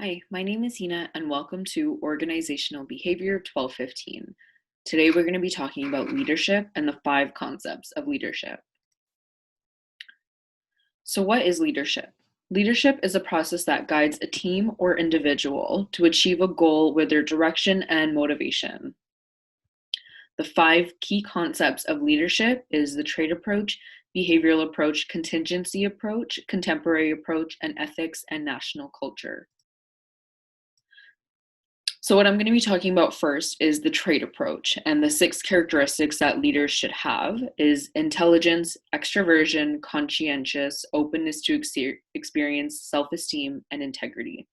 Hi, my name is Hina and welcome to Organizational Behavior 1215. Today we're going to be talking about leadership and the 5 concepts of leadership. So what is leadership? Leadership is a process that guides a team or individual to achieve a goal with their direction and motivation. The 5 key concepts of leadership is the trait approach, behavioral approach, contingency approach, contemporary approach, and ethics and national culture. So what I'm going to be talking about first is the trait approach, and the 6 characteristics that leaders should have is intelligence, extroversion, conscientious, openness to experience, self-esteem, and integrity.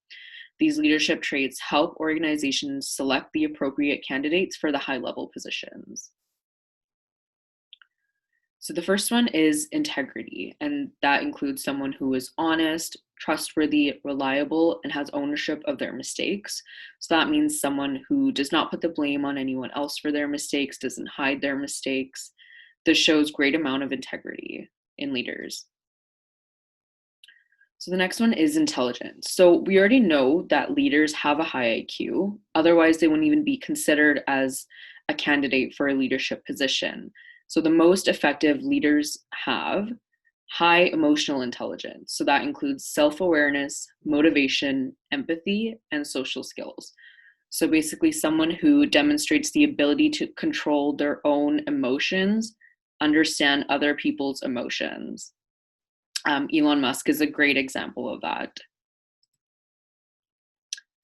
These leadership traits help organizations select the appropriate candidates for the high-level positions. So the first one is integrity, and that includes someone who is honest, trustworthy, reliable, and has ownership of their mistakes. So that means someone who does not put the blame on anyone else for their mistakes, doesn't hide their mistakes. This shows great amount of integrity in leaders. So the next one is intelligence. So we already know that leaders have a high IQ, otherwise they wouldn't even be considered as a candidate for a leadership position. So the most effective leaders have high emotional intelligence. So that includes self-awareness, motivation, empathy, and social skills. So basically someone who demonstrates the ability to control their own emotions, understand other people's emotions. Elon Musk is a great example of that.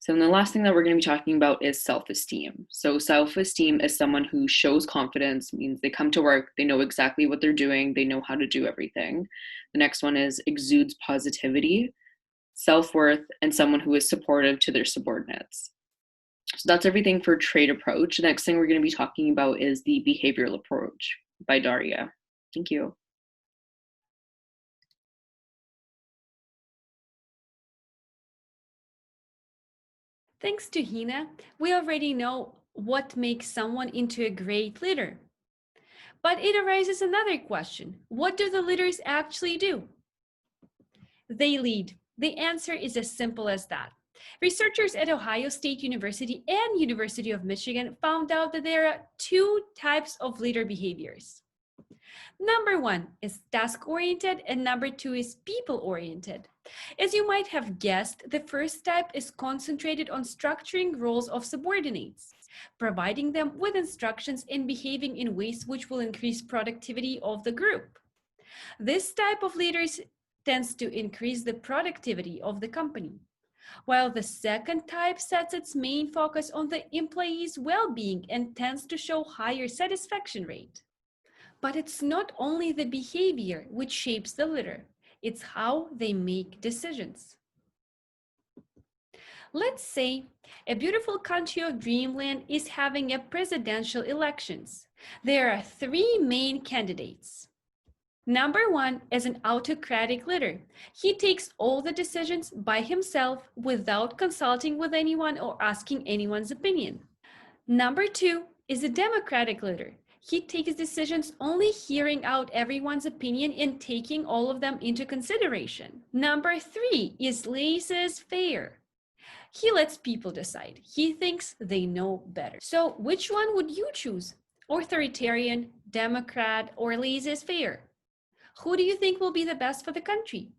So then the last thing that we're going to be talking about is self-esteem. So self-esteem is someone who shows confidence, means they come to work, they know exactly what they're doing, they know how to do everything. The next one is exudes positivity, self-worth, and someone who is supportive to their subordinates. So that's everything for trait approach. The next thing we're going to be talking about is the behavioral approach by Daria. Thank you. Thanks to Hina, we already know what makes someone into a great leader. But it arises another question. What do the leaders actually do? They lead. The answer is as simple as that. Researchers at Ohio State University and University of Michigan found out that there are 2 types of leader behaviors. Number 1 is task-oriented and number 2 is people-oriented. As you might have guessed, the first type is concentrated on structuring roles of subordinates, providing them with instructions and behaving in ways which will increase productivity of the group. This type of leaders tends to increase the productivity of the company, while the second type sets its main focus on the employee's well-being and tends to show higher satisfaction rate. But it's not only the behavior which shapes the leader, it's how they make decisions. Let's say a beautiful country of dreamland is having a presidential elections. There are 3 main candidates. Number 1 is an autocratic leader. He takes all the decisions by himself without consulting with anyone or asking anyone's opinion. Number 2 is a democratic leader. He takes decisions only hearing out everyone's opinion and taking all of them into consideration. Number 3 is laissez-faire. He lets people decide. He thinks they know better. So which one would you choose? Authoritarian, democrat, or laissez-faire? Who do you think will be the best for the country?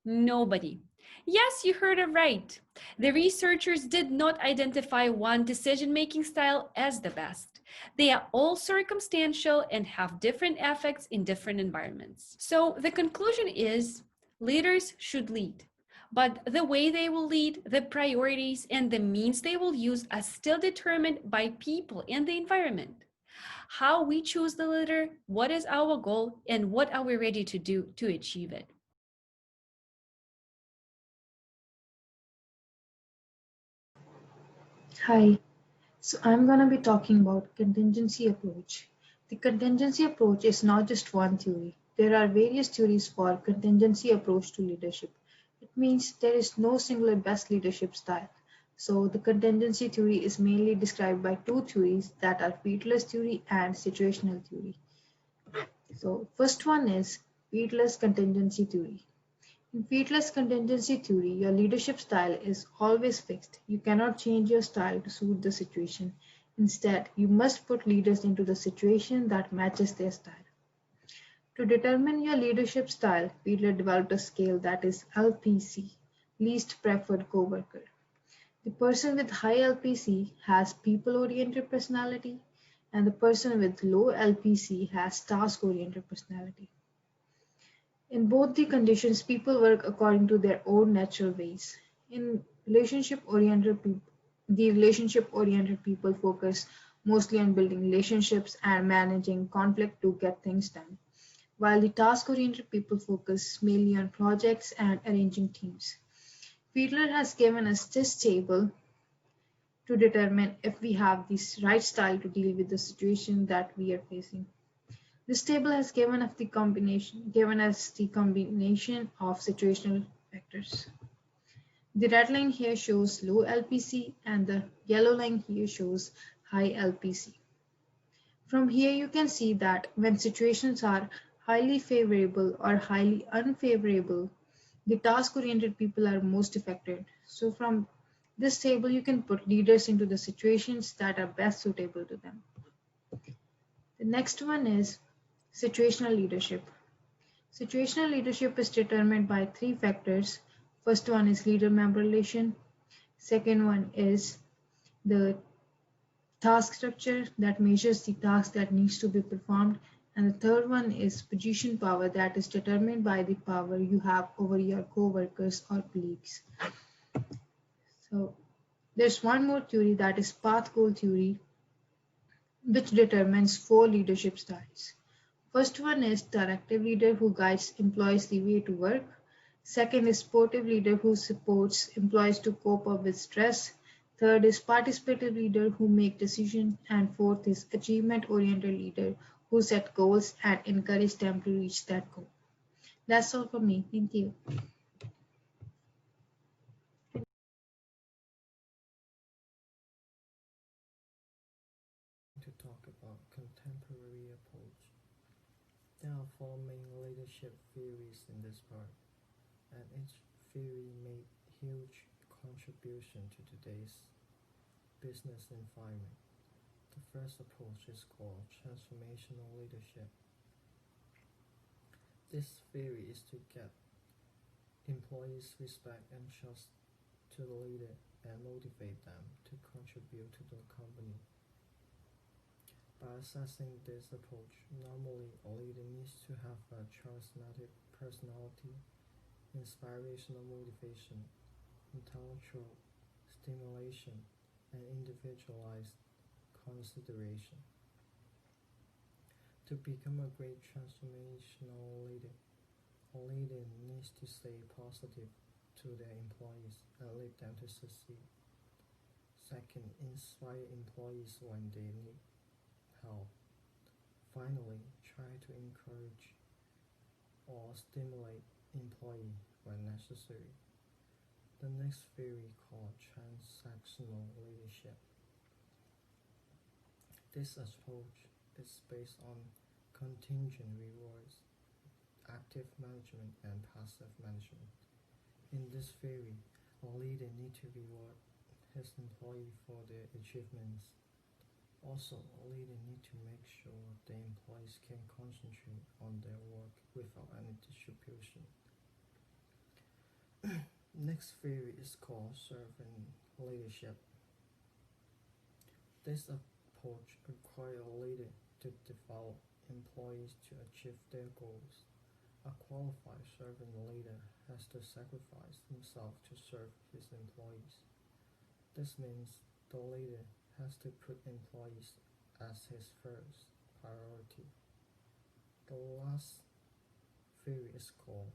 Nobody. Yes, you heard it right. The researchers did not identify one decision-making style as the best. They are all circumstantial and have different effects in different environments. So the conclusion is leaders should lead, but the way they will lead, the priorities, and the means they will use are still determined by people and the environment. How we choose the leader, what is our goal, and what are we ready to do to achieve it. Hi, so I'm going to be talking about contingency approach. The contingency approach is not just one theory. There are various theories for contingency approach to leadership. It means there is no singular best leadership style. So the contingency theory is mainly described by 2 theories that are featureless theory and situational theory. So first one is featureless contingency theory. In Fiedler's contingency theory, your leadership style is always fixed. You cannot change your style to suit the situation. Instead, you must put leaders into the situation that matches their style. To determine your leadership style, Fiedler developed a scale that is LPC, least preferred coworker. The person with high LPC has people-oriented personality, and the person with low LPC has task-oriented personality. In both the conditions, people work according to their own natural ways. In relationship-oriented people, the relationship-oriented people focus mostly on building relationships and managing conflict to get things done, while the task-oriented people focus mainly on projects and arranging teams. Fiedler has given us this table to determine if we have the right style to deal with the situation that we are facing. This table has given us the combination of situational factors. The red line here shows low LPC and the yellow line here shows high LPC. From here you can see that when situations are highly favorable or highly unfavorable, the task-oriented people are most affected. So from this table you can put leaders into the situations that are best suitable to them. The next one is situational leadership. Situational leadership is determined by three factors. First one is leader-member relation. Second one is the task structure that measures the task that needs to be performed. And the third one is position power that is determined by the power you have over your co-workers or colleagues. So there's one more theory that is path goal theory, which determines four leadership styles. First one is directive leader who guides employees the way to work. Second is sportive leader who supports employees to cope up with stress. Third is participative leader who make decisions. And fourth is achievement oriented leader who set goals and encourage them to reach that goal. That's all for me. Thank you. To talk about contemporary approach. There are four main leadership theories in this part, and each theory made huge contribution to today's business environment. The first approach is called transformational leadership. This theory is to get employees' respect and trust to the leader and motivate them to contribute to the company. By assessing this approach, normally a leader needs to have a charismatic personality, inspirational motivation, intellectual stimulation, and individualized consideration. To become a great transformational leader, a leader needs to stay positive to their employees and lead them to succeed. Second, inspire employees when they need help. Finally, try to encourage or stimulate employee when necessary. The next theory called transactional leadership. This approach is based on contingent rewards, active management, and passive management. In this theory, a leader needs to reward his employee for their achievements. Also, a leader needs to make sure the employees can concentrate on their work without any distribution. Next theory is called servant leadership. This approach requires a leader to develop employees to achieve their goals. A qualified servant leader has to sacrifice himself to serve his employees. This means the leader has to put employees as his first priority. The last theory is called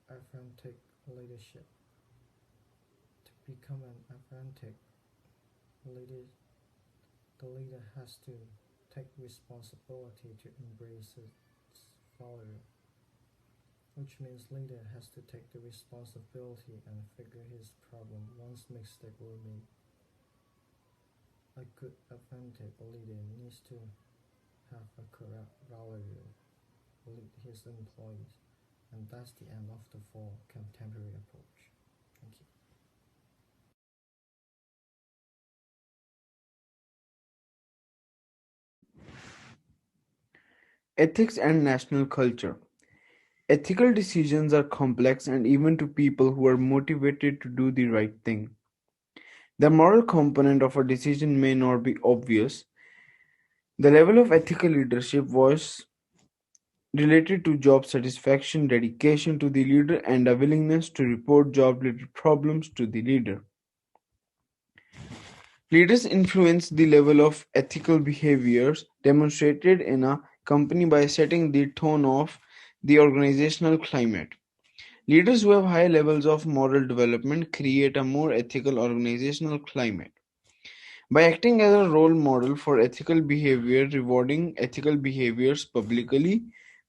authentic leadership. To become an authentic leader, the leader has to take responsibility to embrace its failure, which means leader has to take the responsibility and figure his problem once mistakes were made. A good authentic leader needs to have a correct value, lead his employees, And that's the end of the four contemporary approach. Thank you. Ethics and national culture. Ethical decisions are complex and even to people who are motivated to do the right thing. The moral component of a decision may not be obvious. The level of ethical leadership was related to job satisfaction, dedication to the leader, and a willingness to report job-related problems to the leader. Leaders influence the level of ethical behaviors demonstrated in a company by setting the tone of the organizational climate. Leaders who have high levels of moral development create a more ethical organizational climate. By acting as a role model for ethical behavior, rewarding ethical behaviors publicly,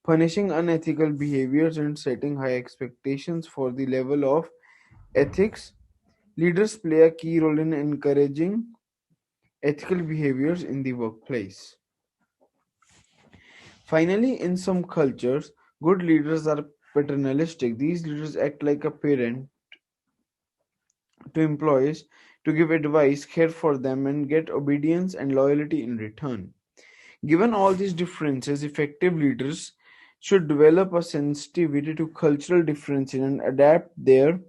punishing unethical behaviors, and setting high expectations for the level of ethics, leaders play a key role in encouraging ethical behaviors in the workplace. Finally, in some cultures, good leaders are paternalistic. These leaders act like a parent to employees to give advice, care for them, and get obedience and loyalty in return. Given all these differences, effective leaders should develop a sensitivity to cultural differences and adapt their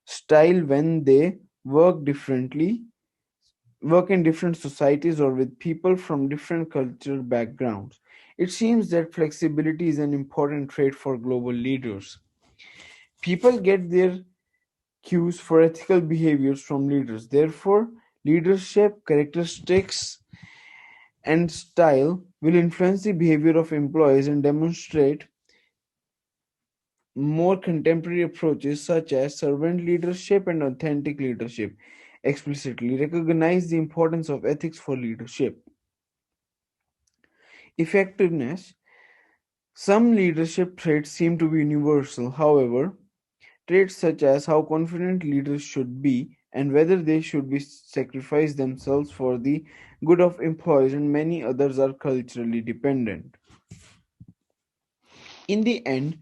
style when they work in different societies or with people from different cultural backgrounds. It seems that flexibility is an important trait for global leaders. People get their cues for ethical behaviors from leaders. Therefore, leadership characteristics and style will influence the behavior of employees and demonstrate more contemporary approaches such as servant leadership and authentic leadership explicitly recognize the importance of ethics for leadership effectiveness. Some leadership traits seem to be universal. However, traits such as how confident leaders should be and whether they should be sacrifice themselves for the good of employees and many others are culturally dependent. In the end,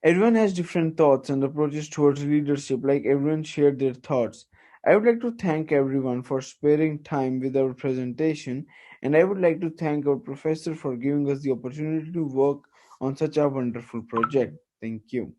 everyone has different thoughts and approaches towards leadership, like everyone shared their thoughts. I would like to thank everyone for sparing time with our presentation, and I would like to thank our professor for giving us the opportunity to work on such a wonderful project. Thank you.